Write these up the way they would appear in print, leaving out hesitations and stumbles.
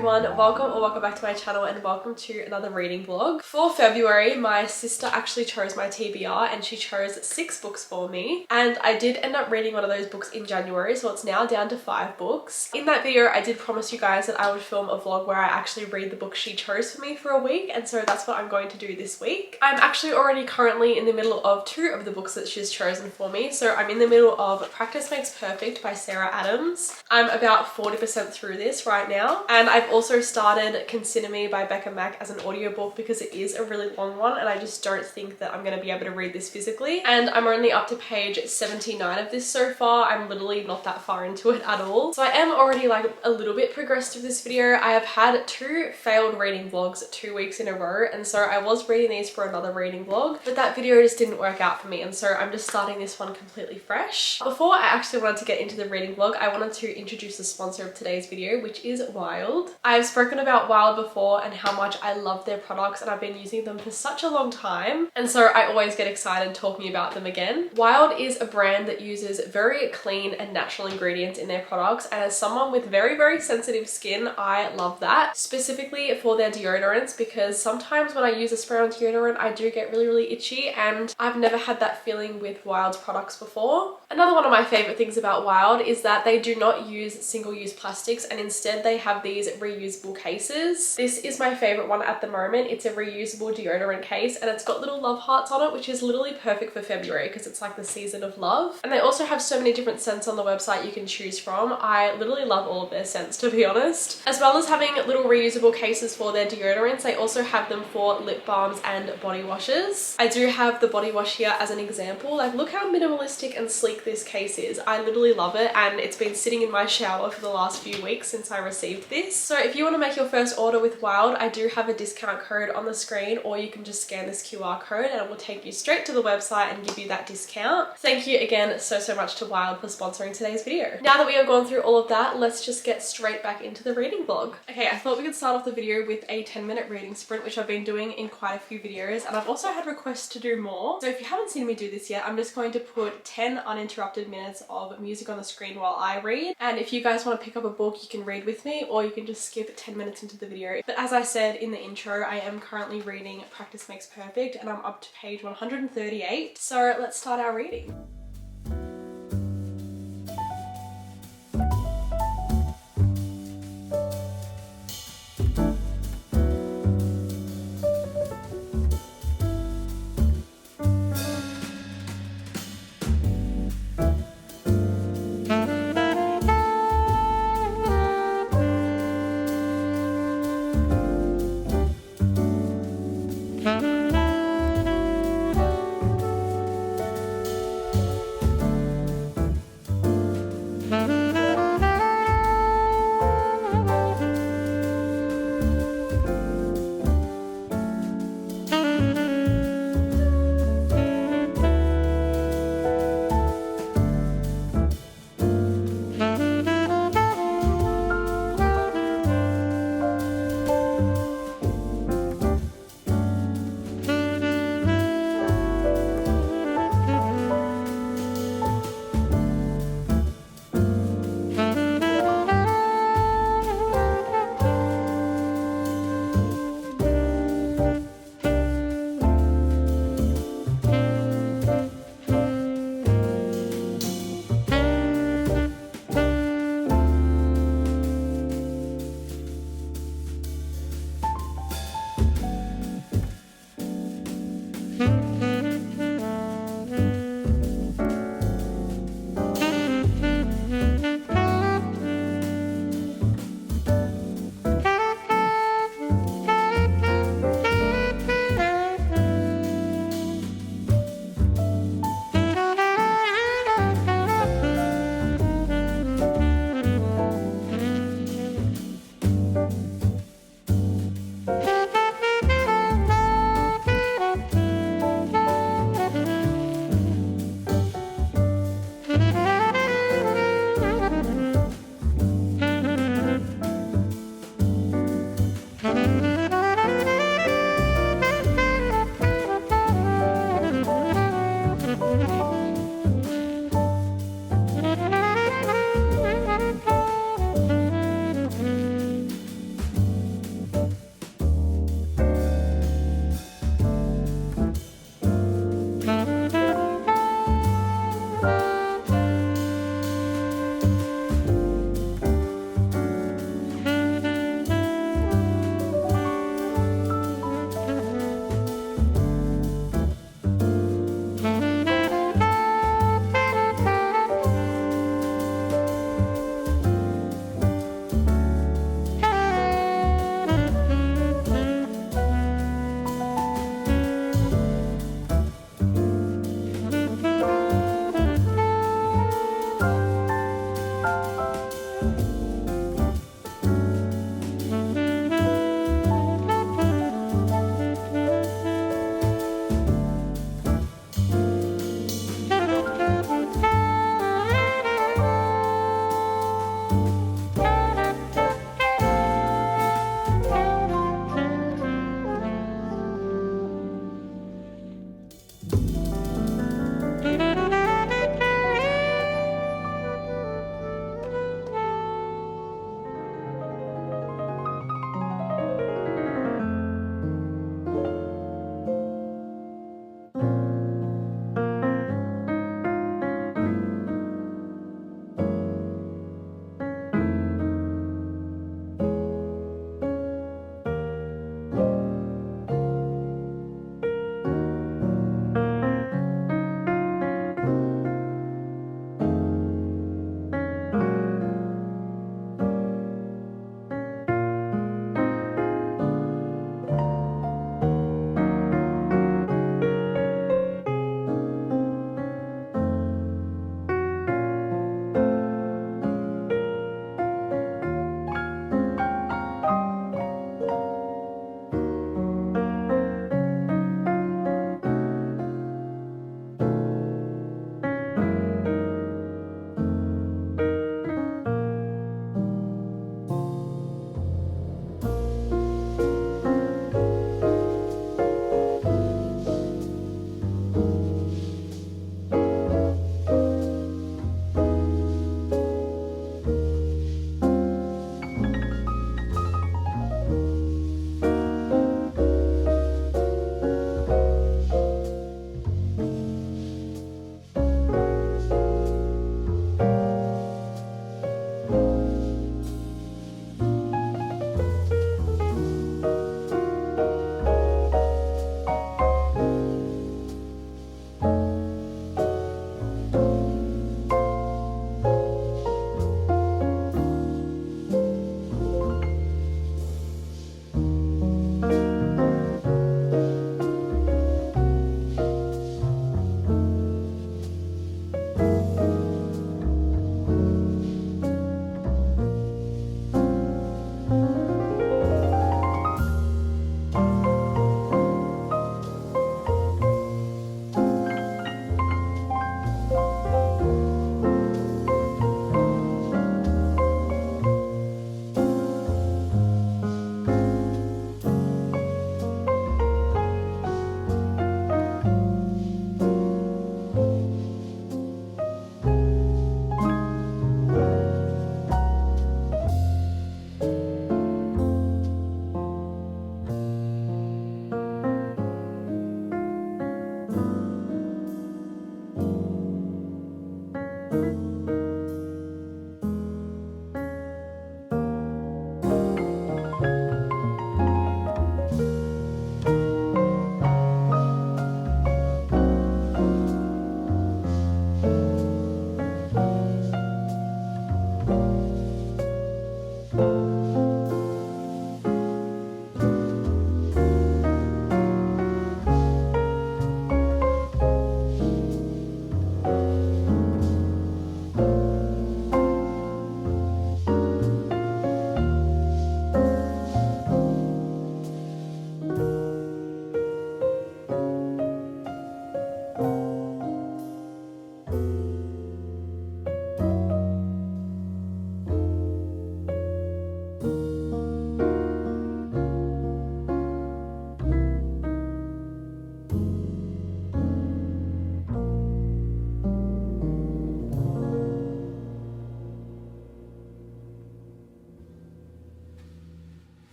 everyone, welcome back to my channel and welcome to another reading vlog. For February, my sister actually chose my TBR and she chose 6 books for me, and I did end up reading one of those books in January, so it's now down to 5 books. In that video I did promise you guys that I would film a vlog where I actually read the book she chose for me for a week, and so that's what I'm going to do this week. I'm actually already currently in the middle of 2 of the books that she's chosen for me. So I'm in the middle of Practice Makes Perfect by Sarah Adams. I'm about 40% through this right now, and I've also started Consider Me by Becca Mack as an audiobook because it is a really long one and I just don't think that I'm going to be able to read this physically, and I'm only up to page 79 of this so far. I'm literally not that far into it at all, so I am already like a little bit progressed through this video. I have had 2 failed reading vlogs 2 weeks in a row, and so I was reading these for another reading vlog, but that video just didn't work out for me, and so I'm just starting this one completely fresh. Before I actually wanted to get into the reading vlog, I wanted to introduce the sponsor of today's video, which is Wild. I've spoken about Wild before and how much I love their products, and I've been using them for such a long time, and so I always get excited talking about them again. Wild is a brand that uses very clean and natural ingredients in their products, and as someone with very sensitive skin, I love that. Specifically for their deodorants, because sometimes when I use a spray on deodorant I do get really itchy, and I've never had that feeling with Wild's products before. Another one of my favorite things about Wild is that they do not use single-use plastics, and instead they have these reusable cases. This is my favorite one at the moment. It's a reusable deodorant case and it's got little love hearts on it, which is literally perfect for February because it's like the season of love. And they also have so many different scents on the website you can choose from. I literally love all of their scents, to be honest. As well as having little reusable cases for their deodorants, they also have them for lip balms and body washes. I do have the body wash here as an example. Like, look how minimalistic and sleek this case is. I literally love it, and it's been sitting in my shower for the last few weeks since I received this. So if you want to make your first order with Wild, I do have a discount code on the screen, or you can just scan this QR code and it will take you straight to the website and give you that discount. Thank you again so much to Wild for sponsoring today's video. Now that we have gone through all of that, let's just get straight back into the reading vlog. Okay, I thought we could start off the video with a 10-minute reading sprint, which I've been doing in quite a few videos, and I've also had requests to do more. So if you haven't seen me do this yet, I'm just going to put 10 uninterrupted minutes of music on the screen while I read, and if you guys want to pick up a book you can read with me, or you can just skip 10 minutes into the video. But as I said in the intro, I am currently reading Practice Makes Perfect and I'm up to page 138, so let's start our reading.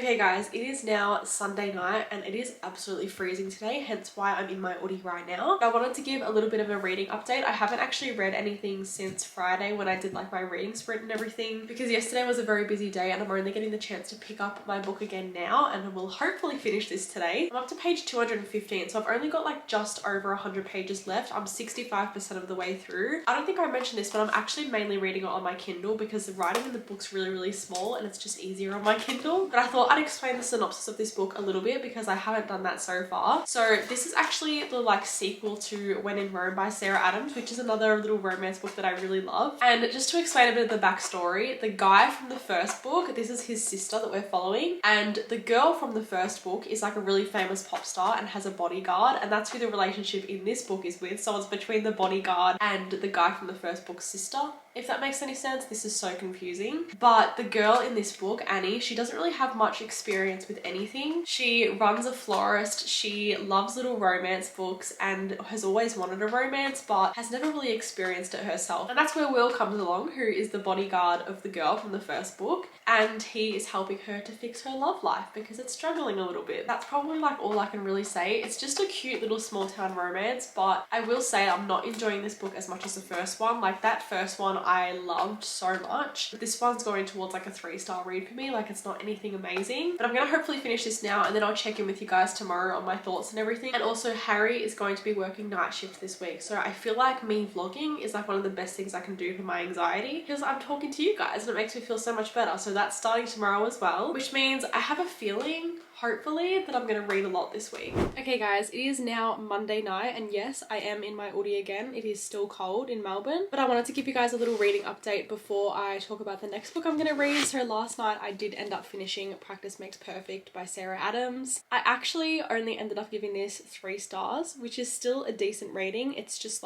Okay guys, it is now Sunday night and it is absolutely freezing today, hence why I'm in my hoodie right now. I wanted to give a little bit of a reading update. I haven't actually read anything since Friday when I did like my reading sprint and everything, because yesterday was a very busy day and I'm only getting the chance to pick up my book again now, and I will hopefully finish this today. I'm up to page 215, so I've only got like just over 100 pages left. I'm 65% of the way through. I don't think I mentioned this, but I'm actually mainly reading it on my Kindle because the writing in the book's really small and it's just easier on my Kindle. But I thought I'd explain the synopsis of this book a little bit because I haven't done that so far. So this is actually the like sequel to When in Rome by Sarah Adams, which is another little romance book that I really love. And just to explain a bit of the backstory, the guy from the first book, this is his sister that we're following, and the girl from the first book is like a really famous pop star and has a bodyguard, and that's who the relationship in this book is with. So it's between the bodyguard and the guy from the first book's sister. If that makes any sense. This is so confusing. But the girl in this book, Annie, she doesn't really have much experience with anything. She runs a florist, she loves little romance books and has always wanted a romance but has never really experienced it herself. And that's where Will comes along, who is the bodyguard of the girl from the first book, and he is helping her to fix her love life because it's struggling a little bit. That's probably like all I can really say. It's just a cute little small town romance, but I will say I'm not enjoying this book as much as the first one. Like that first one I loved so much. This one's going towards like a 3-star read for me. Like it's not anything amazing, but I'm gonna hopefully finish this now and then I'll check in with you guys tomorrow on my thoughts and everything. And also Harry is going to be working night shift this week, so I feel like me vlogging is like one of the best things I can do for my anxiety because I'm talking to you guys and it makes me feel so much better. So that's starting tomorrow as well, which means I have a feeling hopefully that I'm gonna read a lot this week. Okay guys, it is now Monday night and yes, I am in my hoodie again. It is still cold in Melbourne, but I wanted to give you guys a little reading update before I talk about the next book I'm gonna read. So last night I did end up finishing Practice Makes Perfect by Sarah Adams. I actually only ended up giving this 3 stars, which is still a decent rating. It's just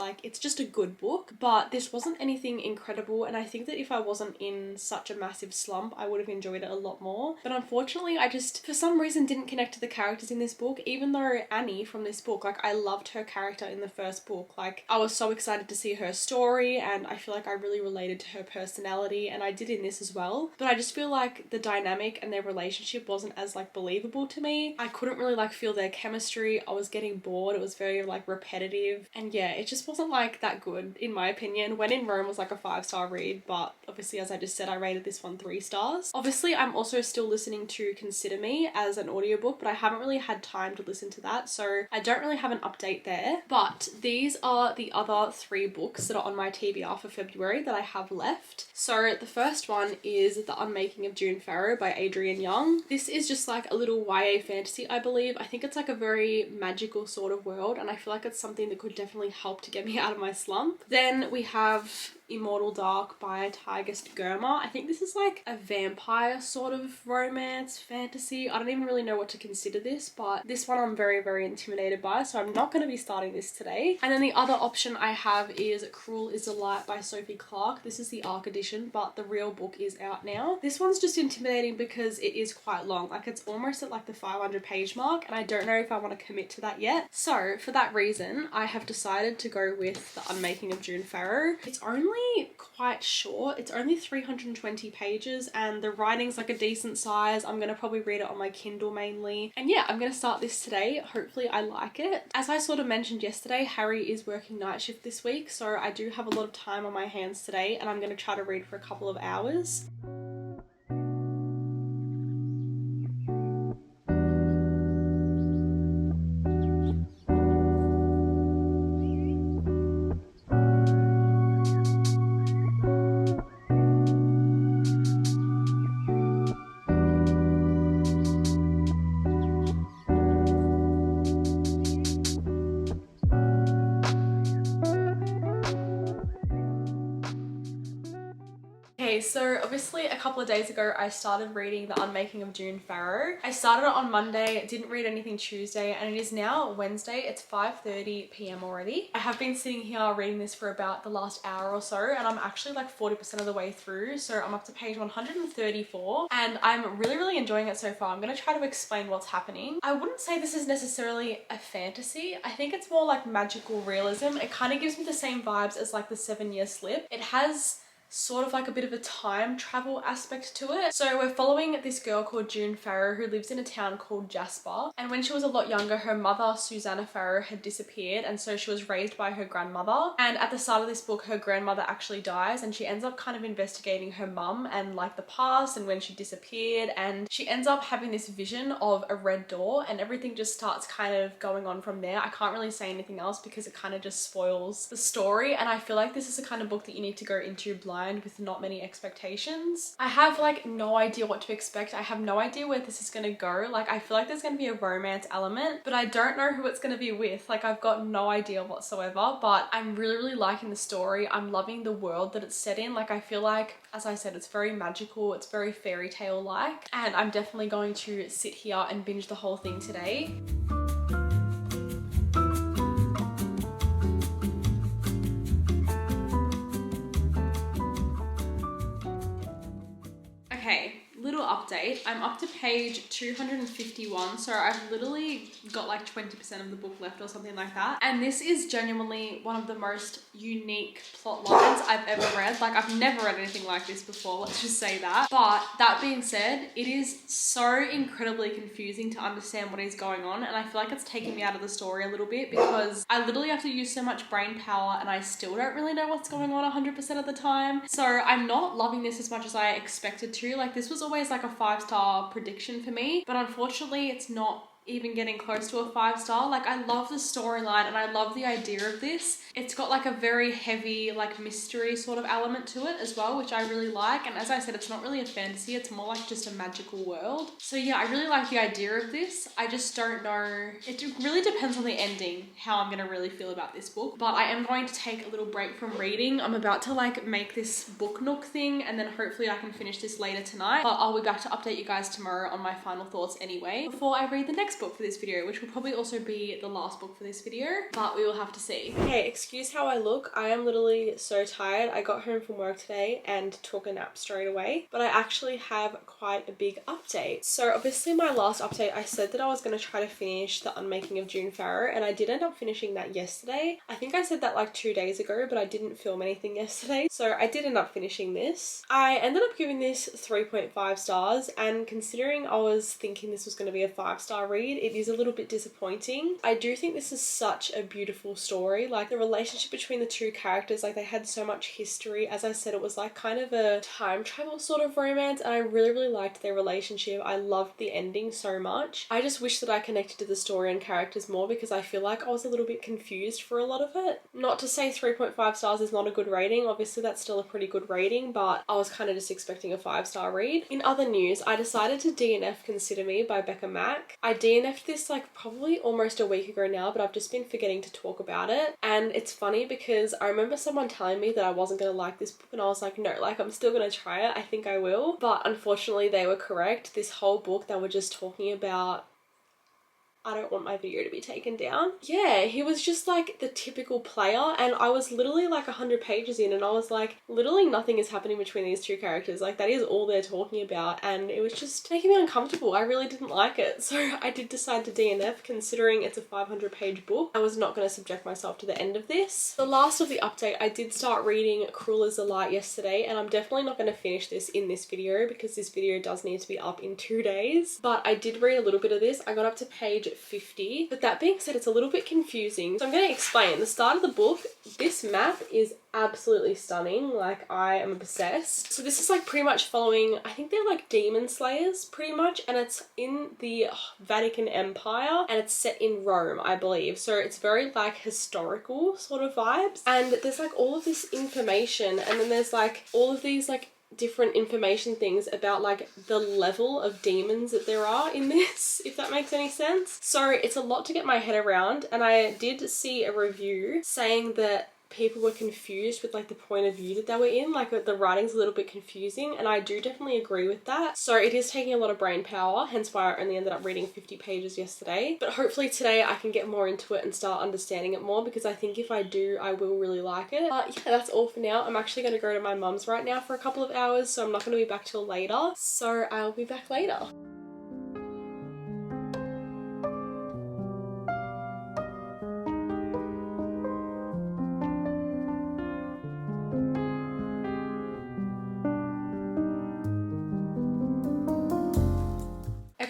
a good book, but this wasn't anything incredible, and I think that if I wasn't in such a massive slump I would have enjoyed it a lot more. But unfortunately I just for some reason didn't connect to the characters in this book, even though Annie from this book, like I loved her character in the first book. Like I was so excited to see her story and I feel like I really related to her personality, and I did in this as well. But I just feel like the dynamic and their relationship wasn't as like believable to me. I couldn't really like feel their chemistry. I was getting bored. It was very like repetitive, and yeah, it just wasn't like that good in my opinion. When in Rome was like a 5-star read, but obviously as I just said I rated this one 3 stars. Obviously I'm also still listening to Consider Me as an audiobook, but I haven't really had time to listen to that, so I don't really have an update there. But these are the other 3 books that are on my TBR for February that I have left. So the first one is The Unmaking of June Farrow by Adrienne Young. This is just like a little YA fantasy, I believe. I think it's like a very magical sort of world, and I feel like it's something that could definitely help to get me out of my slump. Then we have Immortal Dark by Tigist Germa. I think this is like a vampire sort of romance fantasy. I don't even really know what to consider this, but this one I'm very intimidated by, so I'm not going to be starting this today. And then the other option I have is Cruel is a Light by Sophie Clark. This is the ARC edition, but the real book is out now. This one's just intimidating because it is quite long. Like it's almost at like the 500 page mark, and I don't know if I want to commit to that yet. So for that reason, I have decided to go with The Unmaking of June Farrow. It's only quite short. It's only 320 pages and the writing's like a decent size. I'm gonna probably read it on my Kindle mainly. And yeah, I'm gonna start this today. Hopefully I like it. As I sort of mentioned yesterday, Harry is working night shift this week, so I do have a lot of time on my hands today and I'm gonna try to read for a couple of hours. Okay, so obviously a couple of days ago I started reading The Unmaking of June Farrow. I started it on Monday, didn't read anything Tuesday, and it is now Wednesday. It's 5:30 p.m. already. I have been sitting here reading this for about the last hour or so, and I'm actually like 40% of the way through, so I'm up to page 134 and I'm really enjoying it so far. I'm going to try to explain what's happening. I wouldn't say this is necessarily a fantasy. I think it's more like magical realism. It kind of gives me the same vibes as like The 7 Year Slip. It has sort of like a bit of a time travel aspect to it. So we're following this girl called Farrow who lives in a town called Jasper, and when she was a lot younger, her mother Susanna Farrow had disappeared, and so she was raised by her grandmother. And at the start of this book, her grandmother actually dies, and she ends up kind of investigating her mum and like the past and when she disappeared, and she ends up having this vision of a red door, and everything just starts kind of going on from there. I can't really say anything else because it kind of just spoils the story, and I feel like this is the kind of book that you need to go into blind with not many expectations. I have like no idea what to expect. I have no idea where this is going to go. Like, I feel like there's going to be a romance element, but I don't know who it's going to be with. Like, I've got no idea whatsoever, but I'm really liking the story. I'm loving the world that it's set in. Like, I feel like, as I said, it's very magical, it's very fairy tale like, and I'm definitely going to sit here and binge the whole thing today. Okay, little update. I'm up to page 251, so I've literally got like 20% of the book left or something like that. And this is genuinely one of the most unique plot lines I've ever read. Like, I've never read anything like this before, let's just say that. But that being said, it is so incredibly confusing to understand what is going on, and I feel like it's taking me out of the story a little bit because I literally have to use so much brain power and I still don't really know what's going on 100% of the time. So I'm not loving this as much as I expected to. Like, this was always like a 5-star prediction for me, but unfortunately it's not even getting close to a 5-star. Like, I love the storyline and I love the idea of this. It's got like a very heavy like mystery sort of element to it as well, which I really like. And as I said, it's not really a fantasy, it's more like just a magical world. So yeah, I really like the idea of this. I just don't know, it really depends on the ending how I'm gonna really feel about this book. But I am going to take a little break from reading. I'm about to like make this book nook thing, and then hopefully I can finish this later tonight, but I'll be back to update you guys tomorrow on my final thoughts anyway, before I read the next book for this video, which will probably also be the last book for this video, but we will have to see. Okay, excuse how I look. I am literally so tired. I got home from work today and took a nap straight away, but I actually have quite a big update. So obviously my last update, I said that I was going to try to finish the Unmaking of Farrow, and I did end up finishing that yesterday. I think I said that like 2 days ago, but I didn't film anything yesterday, so I did end up finishing this. I ended up giving this 3.5 stars, and considering I was thinking this was going to be a 5-star read, it is a little bit disappointing. I do think this is such a beautiful story. Like, the relationship between the two characters, like, they had so much history. As I said, it was like kind of a time travel sort of romance, and I really liked their relationship. I loved the ending so much. I just wish that I connected to the story and characters more, because I feel like I was a little bit confused for a lot of it. Not to say 3.5 stars is not a good rating, obviously that's still a pretty good rating, but I was kind of just expecting a 5-star read. In other news, I decided to DNF Consider Me by Becca Mack. I DNF'd this like probably almost a week ago now, but I've just been forgetting to talk about it. And it's funny because I remember someone telling me that I wasn't going to like this book, and I was like, no, like, I'm still going to try it. I think I will. But unfortunately they were correct. This whole book they were just talking about, I don't want my video to be taken down. Yeah, he was just like the typical player, and I was literally like 100 pages in and I was like, literally nothing is happening between these two characters. Like, that is all they're talking about, and it was just making me uncomfortable. I really didn't like it. So I did decide to DNF, considering it's a 500-page book. I was not going to subject myself to the end of this. The last of the update, I did start reading Cruel as the Light yesterday, and I'm definitely not going to finish this in this video because this video does need to be up in 2 days. But I did read a little bit of this. I got up to page 50, but that being said, it's a little bit confusing. So I'm going to explain. The start of the book, this map is absolutely stunning. Like, I am obsessed. So this is like pretty much following, I think they're like demon slayers pretty much, and it's in the Vatican Empire, and it's set in Rome, I believe. So it's very like historical sort of vibes, and there's like all of this information, and then there's like all of these like different information things about like the level of demons that there are in this, if that makes any sense. So it's a lot to get my head around, and I did see a review saying that people were confused with like the point of view that they were in, like the writing's a little bit confusing, and I do definitely agree with that. So it is taking a lot of brain power, hence why I only ended up reading 50 pages yesterday. But hopefully today I can get more into it and start understanding it more, because I think if I do, I will really like it. But yeah, that's all for now. I'm actually going to go to my mum's right now for a couple of hours, so I'm not going to be back till later. So I'll be back later.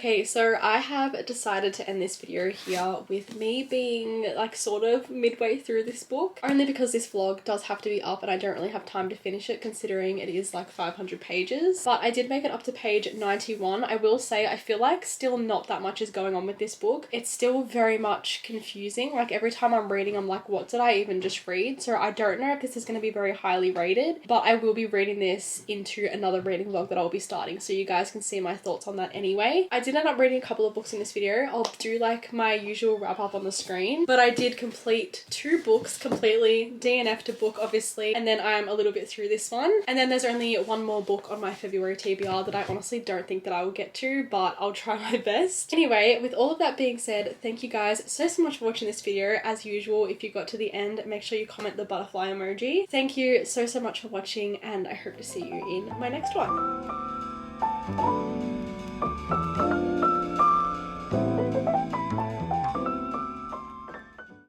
Okay, so I have decided to end this video here with me being like sort of midway through this book, only because this vlog does have to be up and I don't really have time to finish it considering it is like 500 pages. But I did make it up to page 91. I will say I feel like still not that much is going on with this book. It's still very much confusing. Like every time I'm reading, I'm like, what did I even just read? So I don't know if this is going to be very highly rated, but I will be reading this into another reading vlog that I'll be starting, so you guys can see my thoughts on that anyway. I did end up reading a couple of books in this video. I'll do like my usual wrap up on the screen, but I did complete 2 books completely, DNF'd a book obviously, and then I'm a little bit through this one, and then there's only one more book on my February TBR that I honestly don't think that I will get to, but I'll try my best. Anyway, with all of that being said, thank you guys so much for watching this video. As usual, if you got to the end, make sure you comment the butterfly emoji. Thank you so much for watching, and I hope to see you in my next one.